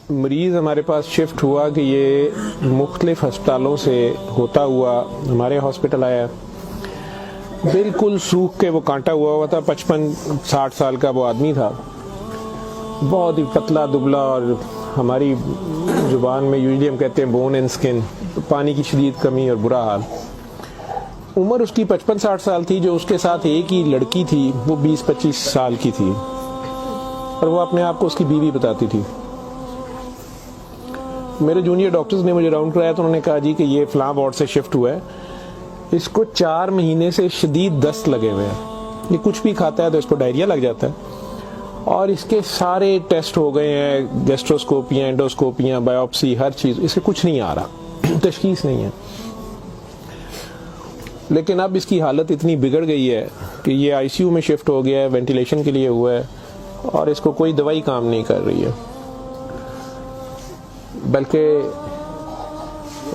مریض ہمارے پاس شفٹ ہوا کہ یہ مختلف ہسپتالوں سے ہوتا ہوا ہمارے ہاسپٹل آیا. بالکل سوکھ کے وہ کانٹا ہوا تھا. 55-60 سال کا وہ آدمی تھا, بہت ہی پتلا دبلا, اور ہماری زبان میں یوزلی ہم کہتے ہیں بون اینڈ سکن, پانی کی شدید کمی اور برا حال. عمر اس کی 55-60 سال تھی. جو اس کے ساتھ ایک ہی لڑکی تھی وہ 20-25 سال کی تھی, اور وہ اپنے آپ کو اس کی بیوی بتاتی تھی. میرے جونیئر ڈاکٹرز نے مجھے راؤنڈ کرایا تو انہوں نے کہا جی کہ یہ فلاں وارڈ سے شفٹ ہوا ہے, اس کو 4 مہینے سے شدید دست لگے ہوئے ہیں, یہ کچھ بھی کھاتا ہے تو اس کو ڈائریا لگ جاتا ہے, اور اس کے سارے ٹیسٹ ہو گئے ہیں, گیسٹروسکوپیاں, انڈوسکوپیاں, بایوپسی, ہر چیز, اس سے کچھ نہیں آ رہا, تشخیص نہیں ہے. لیکن اب اس کی حالت اتنی بگڑ گئی ہے کہ یہ آئی سی یو میں شفٹ ہو گیا ہے, وینٹیلیشن کے لیے ہوا ہے, اور اس کو کوئی دوائی کام نہیں کر رہی ہے. بلکہ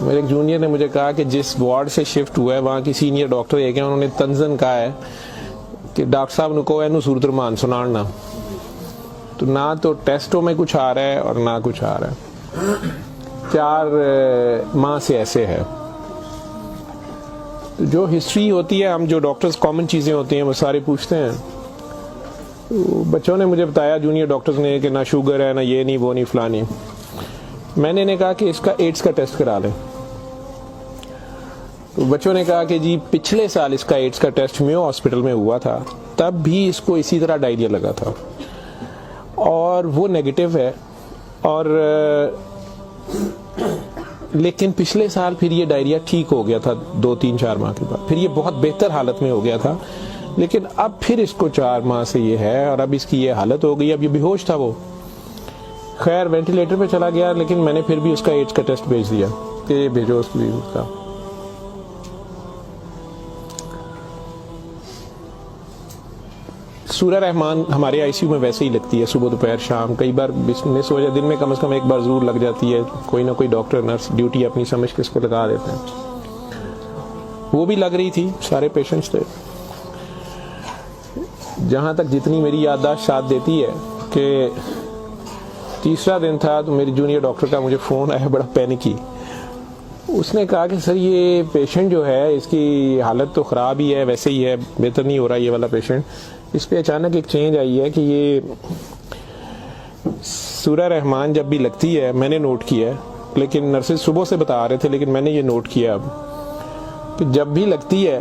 میرے ایک جونیئر نے مجھے کہا کہ جس وارڈ سے شفٹ ہوا ہے وہاں کی سینئر ڈاکٹر ایک ہیں, انہوں نے تنزن کہا ہے کہ ڈاکٹر صاحب نے کہا ہے صورت رمان سنانا, تو نہ تو ٹیسٹوں میں کچھ آ رہا ہے اور نہ کچھ آ رہا ہے. 4 ماہ سے ایسے ہے. جو ہسٹری ہوتی ہے, ہم جو ڈاکٹرز کامن چیزیں ہوتی ہیں وہ سارے پوچھتے ہیں. بچوں نے مجھے بتایا, جونیئر ڈاکٹرز نے, کہ نہ شوگر ہے, نہ یہ نہیں, وہ نہیں, فلانی. میں نے کہا کہ اس کا ایڈز کا ٹیسٹ کرا لیں. تو بچوں نے کہا کہ جی پچھلے سال اس کا ایڈز کا ٹیسٹ میو ہاسپٹل میں ہوا تھا, تب بھی اس کو اسی طرح ڈائریا لگا تھا, اور وہ نیگیٹو ہے, اور لیکن پچھلے سال پھر یہ ڈائریا ٹھیک ہو گیا تھا 2-3-4 ماہ کے بعد, پھر یہ بہت بہتر حالت میں ہو گیا تھا, لیکن اب پھر اس کو 4 ماہ سے یہ ہے, اور اب اس کی یہ حالت ہو گئی, اب یہ بے ہوش تھا. وہ خیر وینٹیلیٹر پہ چلا گیا, لیکن میں نے پھر بھی اس کا ایڈز کا ٹیسٹ بھیج دیا کہ یہ بھیجو اس کا. سورہ رحمان ہمارے آئی سی یو میں ویسے ہی لگتی ہے, صبح دوپہر شام, کئی بار مس ہو جائے, دن میں کم از کم ایک بار ضرور لگ جاتی ہے. کوئی نہ کوئی ڈاکٹر نرس ڈیوٹی اپنی سمجھ کے اس کو لگا دیتے ہیں. وہ بھی لگ رہی تھی, سارے پیشنٹس تھے. جہاں تک جتنی میری یادداشت ساتھ دیتی ہے کہ تیسرا دن تھا تو میری جونیئر ڈاکٹر کا مجھے فون آیا, بڑا پینکی. اس نے کہا کہ سر یہ پیشنٹ جو ہے اس کی حالت تو خراب ہی ہے, ویسے ہی ہے, بہتر نہیں ہو رہا یہ والا پیشنٹ, اس پہ اچانک ایک چینج آئی ہے کہ یہ سورہ رحمان جب بھی لگتی ہے, میں نے نوٹ کیا ہے, لیکن نرسز صبح سے بتا رہے تھے, لیکن میں نے یہ نوٹ کیا اب کہ جب بھی لگتی ہے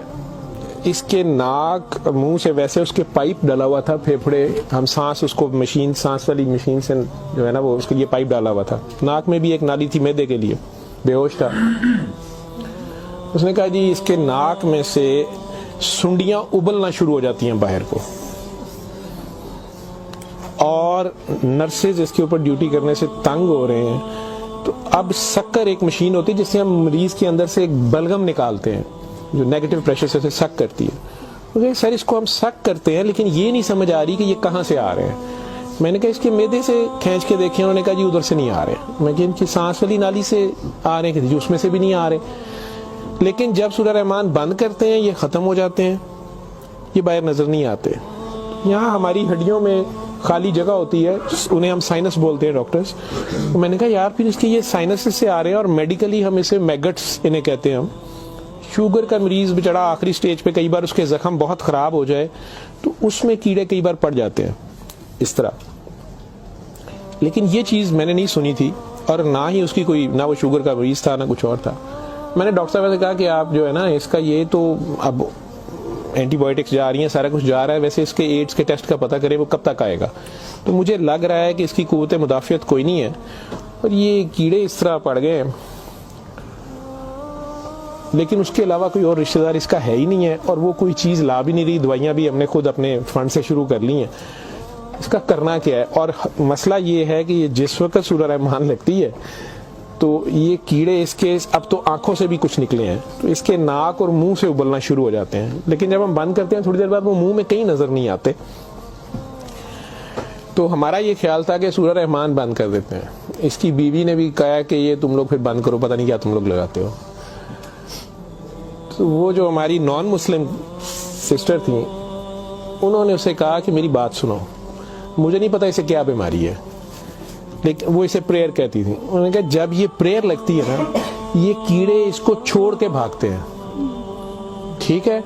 اس کے ناک منہ سے, ویسے اس کے پائپ ڈالا ہوا تھا, پھیپھڑے, ہم سانس, اس کو مشین, سانس والی مشین سے جو ہے نا وہ اس کے لیے پائپ ڈالا ہوا تھا, ناک میں بھی ایک نالی تھی معدے کے لیے, بے ہوش تھا. اس نے کہا جی اس کے ناک میں سے سنڈیاں ابلنا شروع ہو جاتی ہیں باہر کو, اور نرسز اس کے اوپر ڈیوٹی کرنے سے تنگ ہو رہے ہیں. تو اب سکر ایک مشین ہوتی ہے جس سے ہم مریض کے اندر سے ایک بلغم نکالتے ہیں جو نیگیٹو پریشر سے سک کرتی ہے. سر اس کو ہم سک کرتے ہیں, لیکن یہ نہیں سمجھ آ رہی کہ یہ کہاں سے آ رہے ہیں. میں نے کہا اس کے معدے سے کھینچ کے دیکھیں, انہوں نے کہا جی ادھر سے نہیں آ رہے. میں کہ ان کی سانس والی نالی سے آ رہے ہیں, کہ اس میں سے بھی نہیں آ رہے. لیکن جب سورہ رحمان بند کرتے ہیں یہ ختم ہو جاتے ہیں, یہ باہر نظر نہیں آتے. یہاں ہماری ہڈیوں میں خالی جگہ ہوتی ہے, انہیں ہم سائنس بولتے ہیں ڈاکٹرز. میں نے کہا یار پھر اس کے یہ سائنس سے آ رہے ہیں, اور میڈیکلی ہم اسے میگٹس انہیں کہتے ہیں. ہم شوگر کا مریض بچڑا آخری سٹیج پہ, کئی بار اس کے زخم بہت خراب ہو جائے تو اس میں کیڑے کئی بار پڑ جاتے ہیں اس طرح. لیکن یہ چیز میں نے نہیں سنی تھی, اور نہ ہی اس کی کوئی, نہ وہ شوگر کا مریض تھا نہ کچھ اور تھا. میں نے ڈاکٹر صاحب سے کہا کہ آپ جو ہے نا اس کا یہ تو اب اینٹی بایوٹکس جا رہی ہیں, سارا کچھ جا رہا ہے, ویسے اس کے ایڈز کے ٹیسٹ کا پتہ کریں وہ کب تک آئے گا. تو مجھے لگ رہا ہے کہ اس کی قوت مدافعت کوئی نہیں ہے, اور یہ کیڑے اس طرح پڑ گئے, لیکن اس کے علاوہ کوئی اور رشتہ دار اس کا ہے ہی نہیں ہے, اور وہ کوئی چیز لا بھی نہیں رہی. دوائیاں بھی ہم نے خود اپنے فنڈ سے شروع کر لی ہیں. اس کا کرنا کیا ہے؟ اور مسئلہ یہ ہے کہ یہ جس وقت سورہ رحمان لگتی ہے تو یہ کیڑے اس کے اب تو آنکھوں سے بھی کچھ نکلے ہیں, تو اس کے ناک اور منہ سے ابلنا شروع ہو جاتے ہیں. لیکن جب ہم بند کرتے ہیں تھوڑی دیر بعد وہ منہ میں کہیں نظر نہیں آتے. تو ہمارا یہ خیال تھا کہ سورہ رحمان بند کر دیتے ہیں. اس کی بیوی نے بھی کہا کہ یہ تم لوگ پھر بند کرو, پتہ نہیں کیا تم لوگ لگاتے ہو. تو وہ جو ہماری نان مسلم سسٹر تھیں, انہوں نے اسے کہا کہ میری بات سنو, مجھے نہیں پتا اسے کیا بیماری ہے, لیکن وہ اسے پریئر کہتی تھی. انہوں نے کہا جب یہ پریئر لگتی ہے نا یہ کیڑے اس کو چھوڑ کے بھاگتے ہیں, ٹھیک ہے.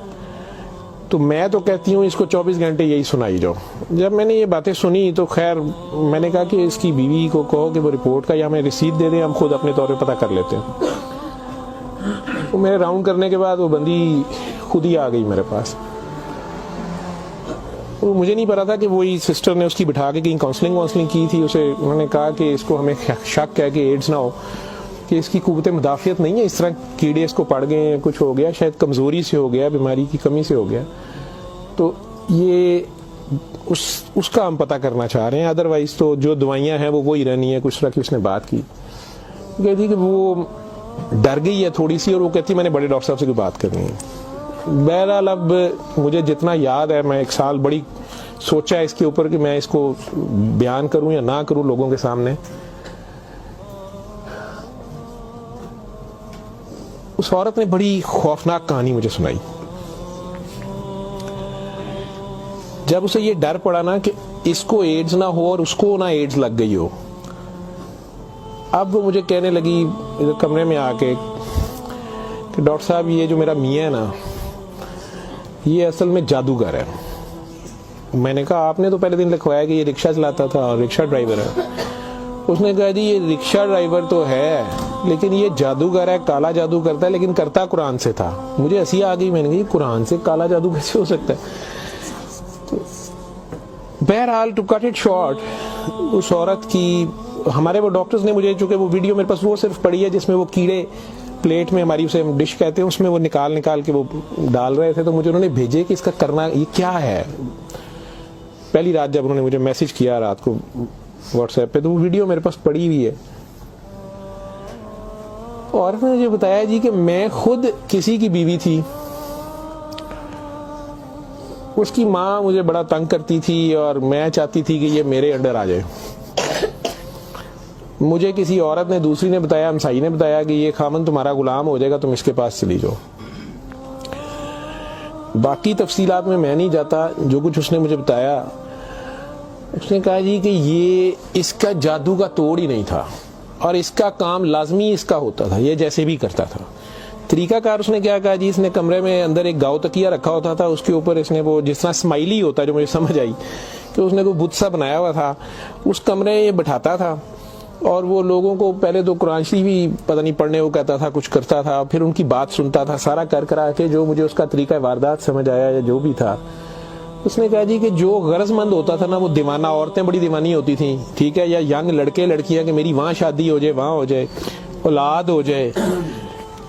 تو میں تو کہتی ہوں اس کو 24 گھنٹے یہی سنائی جاؤ. جب میں نے یہ باتیں سنی تو خیر میں نے کہا کہ اس کی بیوی کو کہو کہ وہ رپورٹ کا یا ہمیں رسید دے دیں, ہم خود اپنے طور پہ پتہ کر لیتے ہیں. تو میرے راؤنڈ کرنے کے بعد وہ بندی خود ہی آ گئی میرے پاس. مجھے نہیں پتا تھا کہ وہی سسٹر نے اس کی بٹھا کے کہیں کاؤنسلنگ کی تھی. اسے انہوں نے کہا کہ اس کو ہمیں شک ہے کہ ایڈز نہ ہو, کہ اس کی قوت مدافعت نہیں ہے, اس طرح کیڑے اس کو پڑ گئے ہیں, کچھ ہو گیا, شاید کمزوری سے ہو گیا, بیماری کی کمی سے ہو گیا. تو یہ اس کا ہم پتہ کرنا چاہ رہے ہیں. ادروائز تو جو دوائیاں ہیں وہ وہی رہنی ہے. کچھ طرح کی اس نے بات کی, کہتی کہ وہ ڈر گئی ہے تھوڑی سی, اور وہ کہتی میں نے بڑے ڈاکٹر صاحب سے کوئی بات کرنی ہے. بہرحال اب مجھے جتنا یاد ہے, میں 1 سال بڑی سوچا ہے اس کے اوپر کہ میں اس کو بیان کروں یا نہ کروں لوگوں کے سامنے. اس عورت نے بڑی خوفناک کہانی مجھے سنائی. جب اسے یہ ڈر پڑا نا کہ اس کو ایڈز نہ ہو اور اس کو نہ ایڈز لگ گئی ہو, اب وہ مجھے کہنے لگی ادھر کمرے میں آ کے کہ ڈاکٹر صاحب یہ جو میرا میاں ہے نا یہ اصل میں جادوگر ہے. میں نے کہا آپ نے تو پہلے دن لکھوایا کہ یہ رکشہ چلاتا تھا اور رکشہ ڈرائیور ہے. اس نے کہا جی یہ رکشہ ڈرائیور تو ہے لیکن یہ جادوگر ہے, کالا جادو کرتا ہے, لیکن کرتا قرآن سے تھا. مجھے ہنسی آ گئی, میں نے کہا قرآن سے کالا جادو کیسے ہو سکتا ہے. بہرحال ٹو کٹ اٹ شارٹ, اس عورت کی ہمارے وہ ڈاکٹرز نے مجھے, چونکہ وہ ویڈیو میرے پاس وہ صرف پڑی ہے جس میں وہ کیڑے پلیٹ میں ہماری اسے ڈش کہتے ہیں اس میں وہ نکال کے وہ ڈال رہے تھے, تو مجھے انہوں نے بھیجے کہ اس کا کرنا یہ کیا ہے. پہلی رات جب انہوں نے مجھے میسج کیا رات کو واٹس ایپ پہ, تو وہ ویڈیو میرے پاس پڑی ہوئی ہے. اور نے مجھے بتایا جی کہ میں خود کسی کی بیوی تھی, اس کی ماں مجھے بڑا تنگ کرتی تھی اور میں چاہتی تھی کہ یہ میرے انڈر آ جائے. مجھے کسی عورت نے, دوسری نے بتایا, ہمسائی نے بتایا کہ یہ خامن تمہارا غلام ہو جائے گا, تم اس کے پاس چلی جاؤ. باقی تفصیلات میں نہیں جاتا. جو کچھ اس نے مجھے بتایا, اس نے کہا جی کہ یہ اس کا جادو کا توڑ ہی نہیں تھا اور اس کا کام لازمی اس کا ہوتا تھا, یہ جیسے بھی کرتا تھا. طریقہ کار اس نے کیا کہا جی, اس نے کمرے میں اندر ایک گاؤ تکیہ رکھا ہوتا تھا, اس کے اوپر اس نے وہ جس طرح اسمائلی ہوتا ہے, جو مجھے سمجھ آئی کہ اس نے کوئی بت سا بنایا ہوا تھا, اس کمرے میں یہ بٹھاتا تھا اور وہ لوگوں کو پہلے تو قرآن شریف بھی پتہ نہیں پڑھنے کو کہتا تھا, کچھ کرتا تھا, پھر ان کی بات سنتا تھا, سارا کرا کے جو مجھے اس کا طریقہ واردات سمجھ آیا یا جو بھی تھا. اس نے کہا جی کہ جو غرض مند ہوتا تھا نا, وہ دیوانہ عورتیں بڑی دیوانی ہوتی تھیں, ٹھیک ہے, یا ینگ لڑکے لڑکیاں کہ میری وہاں شادی ہو جائے, وہاں ہو جائے, اولاد ہو جائے,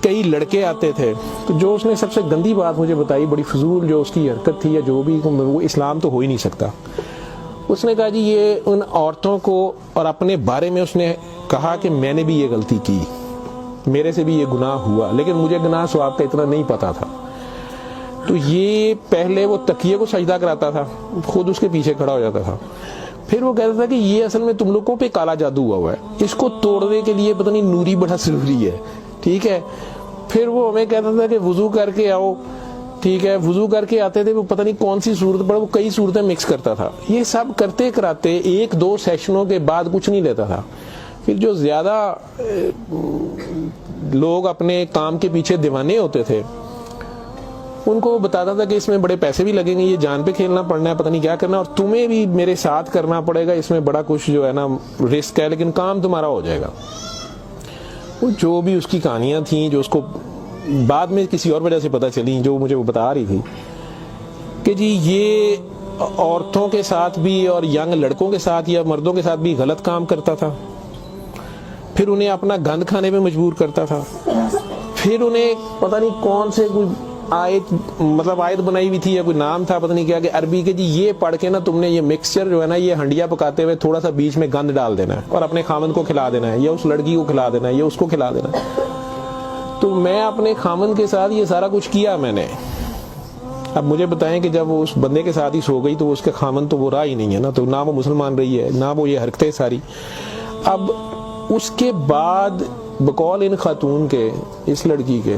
کئی لڑکے آتے تھے. تو جو اس نے سب سے گندی بات مجھے بتائی, بڑی فضول جو اس کی حرکت تھی یا جو بھی, وہ اسلام تو ہو ہی نہیں سکتا. اس نے کہا جی یہ ان عورتوں کو اور اپنے بارے میں اس نے کہا کہ میں نے بھی یہ غلطی کی, میرے سے بھی یہ گناہ ہوا, لیکن مجھے گناہ ثواب کا اتنا نہیں پتا تھا. تو یہ پہلے وہ تکیے کو سجدہ کراتا تھا, خود اس کے پیچھے کھڑا ہو جاتا تھا, پھر وہ کہتا تھا کہ یہ اصل میں تم لوگوں پہ کالا جادو ہوا ہے, اس کو توڑنے کے لیے پتہ نہیں نوری بڑا ضروری ہے, ٹھیک ہے. پھر وہ ہمیں کہتا تھا کہ وضو کر کے آؤ, ٹھیک ہے, وضو کر کے آتے تھے, وہ پتہ نہیں کون سی صورت پر وہ کئی صورتیں مکس کرتا تھا. یہ سب کرتے کراتے 1-2 سیشنوں کے بعد کچھ نہیں لیتا تھا. پھر جو زیادہ لوگ اپنے کام کے پیچھے دیوانے ہوتے تھے, ان کو وہ بتاتا تھا کہ اس میں بڑے پیسے بھی لگیں گے, یہ جان پہ کھیلنا پڑنا ہے, پتہ نہیں کیا کرنا, اور تمہیں بھی میرے ساتھ کرنا پڑے گا, اس میں بڑا کچھ جو ہے نا رسک ہے, لیکن کام تمہارا ہو جائے گا. وہ جو بھی اس کی کہانیاں تھیں, جو اس کو بعد میں کسی اور وجہ سے پتہ چلی, جو مجھے وہ بتا رہی تھی کہ جی یہ عورتوں کے ساتھ بھی اور ینگ لڑکوں کے ساتھ یا مردوں کے ساتھ بھی غلط کام کرتا تھا, پھر انہیں اپنا گند کھانے پہ مجبور کرتا تھا, پھر انہیں پتہ نہیں کون سے کوئی آیت بنائی ہوئی تھی یا کوئی نام تھا, پتہ نہیں کیا, کہ عربی کے جی یہ پڑھ کے نا تم نے یہ مکسچر جو ہے نا, یہ ہنڈیا پکاتے ہوئے تھوڑا سا بیچ میں گند ڈال دینا ہے اور اپنے خامن کو کھلا دینا ہے, یا اس لڑکی کو کھلا دینا ہے, یا اس کو کھلا دینا ہے. تو میں اپنے خامن کے ساتھ یہ سارا کچھ کیا میں نے. اب مجھے بتائیں کہ جب وہ اس بندے کے ساتھ ہی سو گئی تو اس کے خامن تو وہ رہا ہی نہیں ہے نا, تو نہ وہ مسلمان رہی ہے, نہ وہ یہ حرکتیں ساری. اب اس کے بعد بقول ان خاتون کے, اس لڑکی کے,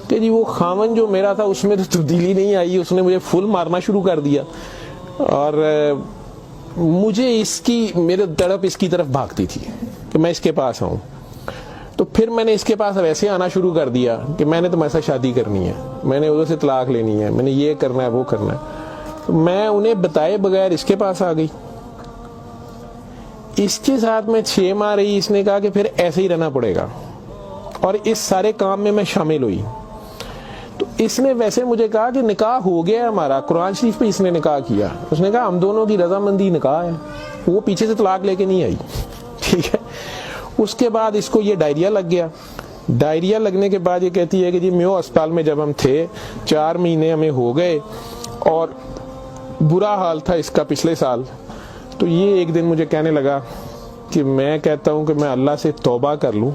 کہ جی وہ خامن جو میرا تھا اس میں تو تبدیلی نہیں آئی, اس نے مجھے فل مارنا شروع کر دیا. اور مجھے اس کی میرے تڑپ اس کی طرف بھاگتی تھی کہ میں اس کے پاس آؤں. تو پھر میں نے اس کے پاس ویسے آنا شروع کر دیا کہ میں نے تمہارے ساتھ شادی کرنی ہے, میں نے ادھر سے طلاق لینی ہے, میں نے یہ کرنا ہے وہ کرنا ہے. تو میں انہیں بتائے بغیر اس کے پاس آ گئی. اس کے ساتھ میں 6 ماہ رہی. اس نے کہا کہ پھر ایسے ہی رہنا پڑے گا, اور اس سارے کام میں شامل ہوئی. تو اس نے ویسے مجھے کہا کہ نکاح ہو گیا ہے ہمارا, قرآن شریف پہ اس نے نکاح کیا. اس نے کہا ہم دونوں کی رضامندی نکاح ہے, وہ پیچھے سے طلاق لے کے نہیں آئی. ٹھیک ہے. اس کے بعد اس کو یہ ڈائریا لگ گیا. ڈائریا لگنے کے بعد یہ کہتی ہے کہ جی میو اسپتال میں جب ہم تھے 4 مہینے ہمیں ہو گئے اور برا حال تھا اس کا پچھلے سال. تو یہ ایک دن مجھے کہنے لگا کہ میں کہتا ہوں کہ میں اللہ سے توبہ کر لوں,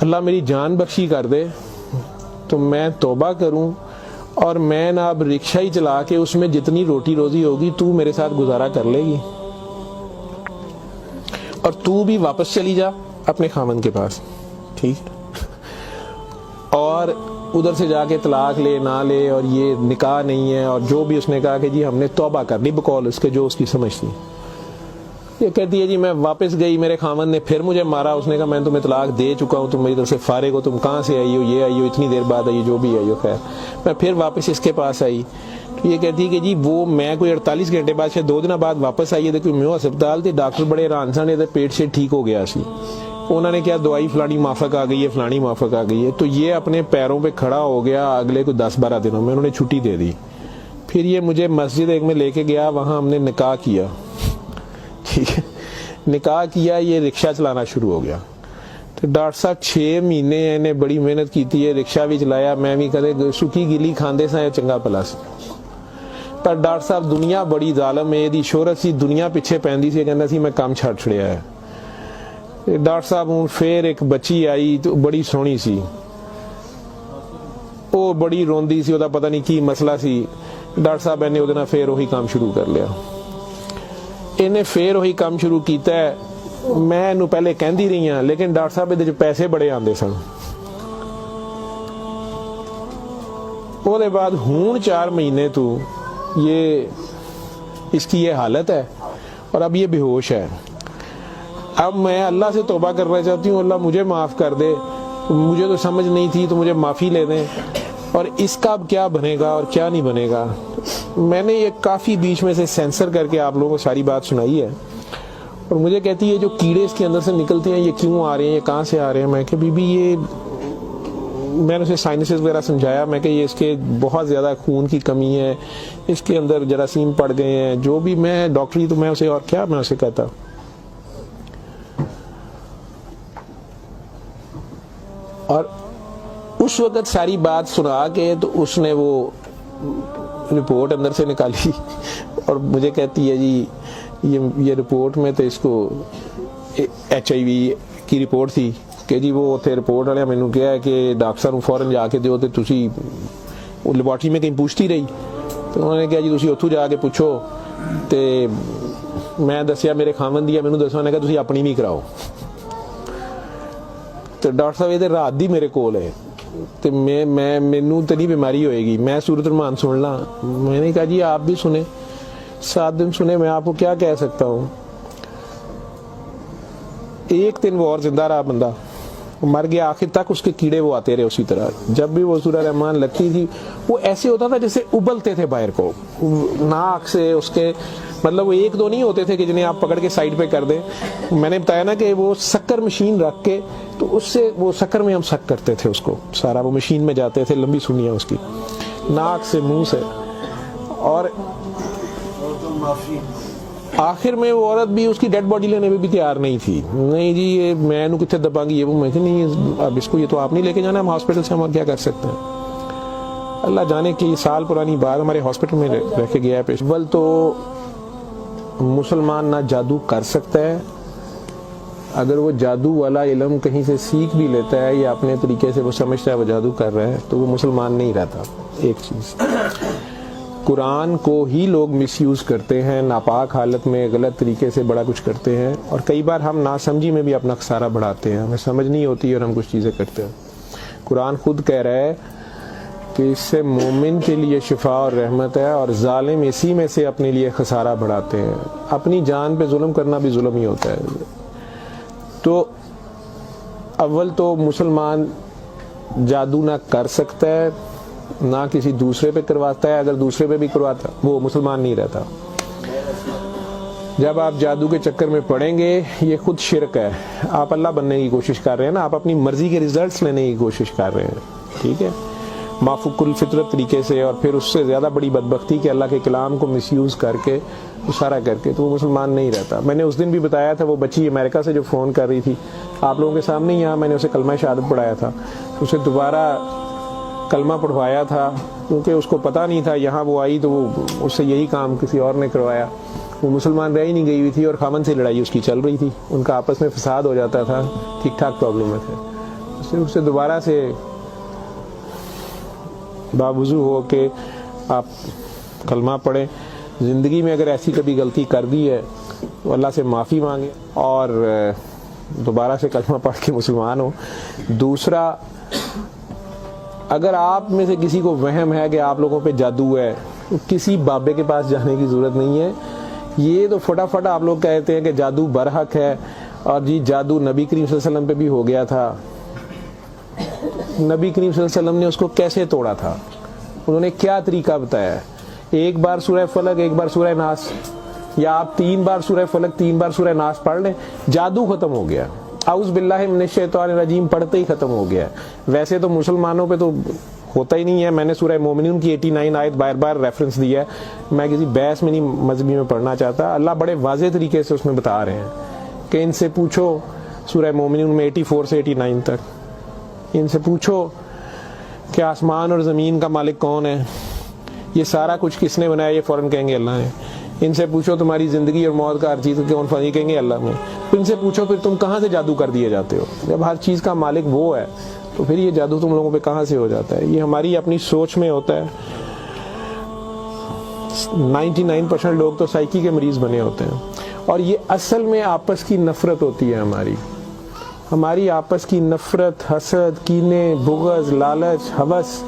اللہ میری جان بخشی کر دے تو میں توبہ کروں, اور میں نہ اب رکشہ ہی چلا کے اس میں جتنی روٹی روزی ہوگی تو میرے ساتھ گزارا کر لے گی, اور تو بھی واپس چلی جا اپنے خامن کے پاس. ٹھیک. اور ادھر سے جا کے طلاق لے نہ لے, اور یہ نکاح نہیں ہے, اور جو بھی اس نے کہا کہ جی ہم نے توبہ کر لی بقول اس کے جو اس کی سمجھ تھی. یہ کہتی ہے جی میں واپس گئی, میرے خامن نے پھر مجھے مارا. اس نے کہا میں تمہیں طلاق دے چکا ہوں, تم میری طرف سے فارغ ہو, تم کہاں سے آئی ہو, یہ آئی ہو, اتنی دیر بعد آئی ہو, جو بھی آئی ہو. خیر میں پھر واپس اس کے پاس آئی. یہ کہتی ہے کہ جی وہ میں کوئی 48 گھنٹے بعد شاید 2 دن بعد واپس آئی ہے. دیکھو میو ہسپتال تھے, ڈاکٹر بڑے حیران سن, پیٹ سے ٹھیک ہو گیا سی. انہوں نے کیا دوائی فلانی مافک آ گئی ہے, فلانی مافک آ گئی ہے. تو یہ اپنے پیروں پہ کھڑا ہو گیا. اگلے کوئی 10-12 دنوں میں انہوں نے چھٹی دے دی. پھر یہ مجھے مسجد ایک میں لے کے گیا, وہاں ہم نے نکاح کیا. ٹھیک ہے. نکاح کیا, یہ رکشہ چلانا شروع ہو گیا. تو ڈاکٹر صاحب 6 مہینے انہیں بڑی محنت کی تھی, رکشہ بھی چلایا, میں بھی کدے سکی گلی کھاندے سا چنگا پلا سی. پر ڈاکٹر صاحب دنیا بڑی ظالم ہے, دی شہرت سی دنیا پیچھے پیندی سی, کہندا سی میں کام چھڈ چھڑیا ہے. ڈاکٹر صاحب ہوں پھر ایک بچی آئی تو بڑی سونی سی, وہ بڑی روندی سی, وہ پتہ نہیں کی مسئلہ سی. ڈاکٹر صاحب نے وہ پھر وہی کام شروع کر لیا. انہیں پھر وہی کام شروع کیتا ہے. میں انہوں پہلے کہندی رہی ہوں, لیکن ڈاکٹر صاحب یہ پیسے بڑے آندے سن. وہ دے بعد ہون 4 مہینے تو یہ اس کی یہ حالت ہے, اور اب یہ بے ہوش ہے. اب میں اللہ سے توبہ کرنا چاہتی ہوں, اللہ مجھے معاف کر دے, مجھے تو سمجھ نہیں تھی تو مجھے معافی لے دیں, اور اس کا اب کیا بنے گا اور کیا نہیں بنے گا. میں نے یہ کافی بیچ میں سے سینسر کر کے آپ لوگوں کو ساری بات سنائی ہے. اور مجھے کہتی ہے جو کیڑے اس کے اندر سے نکلتے ہیں یہ کیوں آ رہے ہیں, یہ کہاں سے آ رہے ہیں. میں کہ بی بی یہ میں نے اسے سائنسز وغیرہ سمجھایا. میں کہ یہ اس کے بہت زیادہ خون کی کمی ہے, اس کے اندر جراثیم پڑ گئے ہیں, جو بھی. میں ڈاکٹری تو میں اسے اور کیا میں اسے کہتا. اور اس وقت ساری بات سنا کے تو اس نے وہ رپورٹ اندر سے نکالی, اور مجھے کہتی ہے جی یہ رپورٹ میں تو اس کو HIV کی رپورٹ تھی کہ جی وہ اتنے رپورٹ والے مینوں کہا ہے کہ ڈاکٹر صاحب فوراً جا کے دیو, تو تسی وہ لیبارٹری میں کہیں پوچھتی رہی. تو انہوں نے کہا جی تسی اتھوں جا کے پوچھو. تو میں دسیا میرے خامن دی, مینوں دسو, نے کہا تسی اپنی بھی کراؤ. تو ڈاکٹر صاحب یہ رات دی میرے کول ہے, تو مینوں تو نہیں بیماری ہوئے گی, میں سورۃ الرحمان سن لا. میں نے کہا جی آپ بھی سنیں, 7 دن سنے, میں آپ کو کیا کہہ سکتا ہوں. 1 دن وہ اور زندہ رہا, بندہ مر گیا. آخر تک اس کے کیڑے وہ آتے رہے اسی طرح. جب بھی وہ سورہ رحمان لگتی تھی وہ ایسے ہوتا تھا جیسے ابلتے تھے باہر کو, ناک سے اس کے, مطلب وہ 1-2 نہیں ہوتے تھے کہ جنہیں آپ پکڑ کے سائڈ پہ کر دیں. میں نے بتایا نا کہ وہ سکر مشین رکھ کے, تو اس سے وہ سکر میں ہم سک کرتے تھے اس کو سارا, وہ مشین میں جاتے تھے, لمبی سنیاں اس کی, ناک سے منہ سے. اور آخر میں وہ عورت بھی اس کی ڈیڈ باڈی لینے میں بھی تیار نہیں تھی. نہیں جی یہ میں انہوں کتنے دباں گی, یہ وہ. میں کہ نہیں اب اس کو یہ تو آپ نہیں لے کے جانا, ہم ہاسپٹل سے ہم کیا کر سکتے ہیں. اللہ جانے کی سال پرانی بات ہمارے ہاسپٹل میں رہ کے گیا ہے. پیشول تو مسلمان نہ جادو کر سکتا ہے, اگر وہ جادو والا علم کہیں سے سیکھ بھی لیتا ہے یا اپنے طریقے سے وہ سمجھتا ہے وہ جادو کر رہا ہے, تو وہ مسلمان نہیں رہتا. ایک چیز, قرآن کو ہی لوگ مس یوز کرتے ہیں, ناپاک حالت میں غلط طریقے سے بڑا کچھ کرتے ہیں, اور کئی بار ہم ناسمجھی میں بھی اپنا خسارہ بڑھاتے ہیں, ہمیں سمجھ نہیں ہوتی اور ہم کچھ چیزیں کرتے ہیں. قرآن خود کہہ رہا ہے کہ اس سے مومن کے لیے شفا اور رحمت ہے، اور ظالم اسی میں سے اپنے لیے خسارہ بڑھاتے ہیں. اپنی جان پہ ظلم کرنا بھی ظلم ہی ہوتا ہے. تو اول تو مسلمان جادو نہ کر سکتا ہے نہ کسی دوسرے پہ کرواتا ہے. اگر دوسرے پہ بھی کرواتا وہ مسلمان نہیں رہتا. جب آپ جادو کے چکر میں پڑیں گے یہ خود شرک ہے. آپ اللہ بننے کی کوشش کر رہے ہیں نا، آپ اپنی مرضی کے ریزلٹس لینے کی کوشش کر رہے ہیں. ٹھیک ہے، مافوق الفطرت طریقے سے، اور پھر اس سے زیادہ بڑی بدبختی کہ اللہ کے کلام کو مس یوز کر کے سارا کر کے، تو وہ مسلمان نہیں رہتا. میں نے اس دن بھی بتایا تھا، وہ بچی امریکہ سے جو فون کر رہی تھی آپ لوگوں کے سامنے، یہاں میں نے اسے کلمہ شہادت پڑھایا تھا. اسے دوبارہ کلمہ پڑھوایا تھا کیونکہ اس کو پتہ نہیں تھا. یہاں وہ آئی تو وہ اس سے یہی کام کسی اور نے کروایا. وہ مسلمان رہ ہی نہیں گئی ہوئی تھی اور خامن سے لڑائی اس کی چل رہی تھی. ان کا آپس میں فساد ہو جاتا تھا، ٹھیک ٹھاک پرابلم میں تھے. صرف اسے دوبارہ سے باوضو ہو کے آپ کلمہ پڑھیں. زندگی میں اگر ایسی کبھی غلطی کر دی ہے تو اللہ سے معافی مانگے اور دوبارہ سے کلمہ پڑھ کے مسلمان ہو. دوسرا، اگر آپ میں سے کسی کو وہم ہے کہ آپ لوگوں پہ جادو ہے تو کسی بابے کے پاس جانے کی ضرورت نہیں ہے. یہ تو فٹافٹ آپ لوگ کہتے ہیں کہ جادو برحق ہے، اور جی جادو نبی کریم صلی اللہ علیہ وسلم پہ بھی ہو گیا تھا. نبی کریم صلی اللہ علیہ وسلم نے اس کو کیسے توڑا تھا؟ انہوں نے کیا طریقہ بتایا ہے؟ ایک بار سورہ فلق، ایک بار سورہ ناس، یا آپ 3 بار سورہ فلق 3 بار سورہ ناس پڑھ لیں، جادو ختم ہو گیا. اعوذ باللہ من الشیطان الرجیم پڑھتے ہی ختم ہو گیا. ویسے تو مسلمانوں پہ تو ہوتا ہی نہیں ہے. میں نے سورہ مومنون کی 89 آیت بار بار ریفرنس دیا ہے. میں کسی بحث میں نہیں مذہبی میں پڑھنا چاہتا. اللہ بڑے واضح طریقے سے اس میں بتا رہے ہیں کہ ان سے پوچھو، سورہ مومنون میں 84 سے 89 تک، ان سے پوچھو کہ آسمان اور زمین کا مالک کون ہے، یہ سارا کچھ کس نے بنایا؟ یہ فوراً کہیں گے اللہ نے. ان سے پوچھو تمہاری زندگی اور موت کا ہر چیز کون فانی؟ کہیں گے اللہ نے. ان سے پوچھو پھر تم کہاں سے جادو کر دیے جاتے ہو؟ جب ہر چیز کا مالک وہ ہے تو پھر یہ جادو تم لوگوں پہ کہاں سے ہو جاتا ہے؟ یہ ہماری اپنی سوچ میں ہوتا ہے. 99% لوگ تو سائیکی کے مریض بنے ہوتے ہیں، اور یہ اصل میں آپس کی نفرت ہوتی ہے. ہماری آپس کی نفرت، حسد، کینے، بغض، لالچ، ہوس،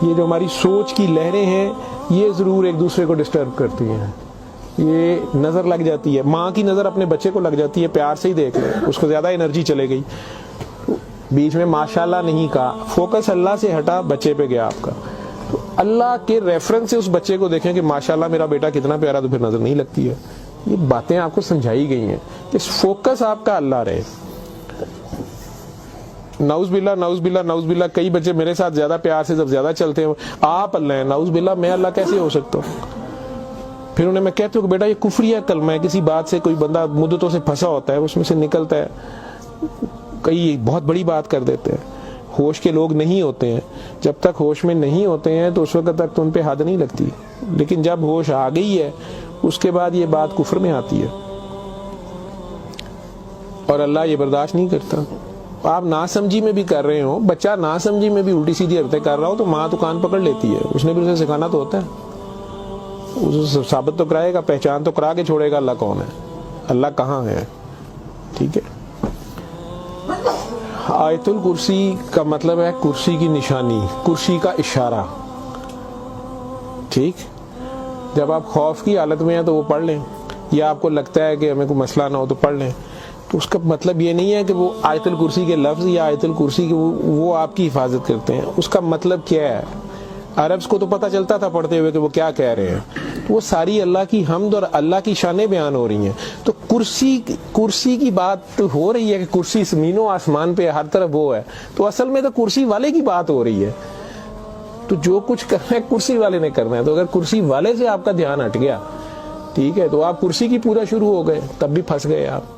یہ جو ہماری سوچ کی لہریں ہیں یہ ضرور ایک دوسرے کو ڈسٹرب کرتی ہیں. یہ نظر لگ جاتی ہے، ماں کی نظر اپنے بچے کو لگ جاتی ہے، پیار سے ہی دیکھ لیں، اس کو زیادہ انرجی چلے گئی، بیچ میں ماشاءاللہ نہیں کہا، فوکس اللہ سے ہٹا، بچے پہ گیا آپ کا. تو اللہ کے ریفرنس سے اس بچے کو دیکھیں کہ ماشاءاللہ میرا بیٹا کتنا پیارا، تو پھر نظر نہیں لگتی ہے. یہ باتیں آپ کو سمجھائی گئی ہیں کہ فوکس آپ کا اللہ رہے. نعوذ باللہ نعوذ باللہ نعوذ باللہ، کئی بچے میرے ساتھ زیادہ پیار سے جب زیادہ چلتے ہیں، آپ اللہ ہیں، نعوذ باللہ میں اللہ کیسے ہو سکتا ہوں؟ پھر انہیں میں کہتا ہوں کہ بیٹا یہ کفریہ کلمہ ہے. کسی بات سے کوئی بندہ مدتوں سے پھنسا ہوتا ہے، اس میں سے نکلتا ہے، کئی بہت بڑی بات کر دیتے ہیں. ہوش کے لوگ نہیں ہوتے ہیں، جب تک ہوش میں نہیں ہوتے ہیں تو اس وقت تک تو ان پہ حد نہیں لگتی، لیکن جب ہوش آ گئی ہے اس کے بعد یہ بات کفر میں آتی ہے، اور اللہ یہ برداشت نہیں کرتا. آپ ناسمجھی میں بھی کر رہے ہو، بچہ ناسمجھی میں بھی الٹی سیدھی حرکتیں کر رہا ہو تو ماں تو کان پکڑ لیتی ہے، اس نے بھی اسے سکھانا تو ہوتا ہے، اسے ثابت تو کرائے گا، پہچان تو کرا کے چھوڑے گا اللہ کون ہے، اللہ کہاں ہے. ٹھیک ہے. آیت الکرسی کا مطلب ہے کرسی کی نشانی، کرسی کا اشارہ. ٹھیک. جب آپ خوف کی حالت میں ہیں تو وہ پڑھ لیں، یا آپ کو لگتا ہے کہ ہمیں کوئی مسئلہ نہ ہو تو پڑھ لیں. تو اس کا مطلب یہ نہیں ہے کہ وہ آیت الکرسی کے لفظ یا آیت الکرسی کے وہ آپ کی حفاظت کرتے ہیں. اس کا مطلب کیا ہے؟ عربز کو تو پتہ چلتا تھا پڑھتے ہوئے کہ وہ کیا کہہ رہے ہیں. وہ ساری اللہ کی حمد اور اللہ کی شانیں بیان ہو رہی ہیں. تو کرسی کی بات ہو رہی ہے کہ کرسی زمین و آسمان پہ ہر طرف وہ ہے، تو اصل میں تو کرسی والے کی بات ہو رہی ہے. تو جو کچھ کرنا ہے کرسی والے نے کرنا ہے. تو اگر کرسی والے سے آپ کا دھیان ہٹ گیا، ٹھیک ہے، تو آپ کرسی کی پورا شروع ہو گئے، تب بھی پھنس گئے آپ.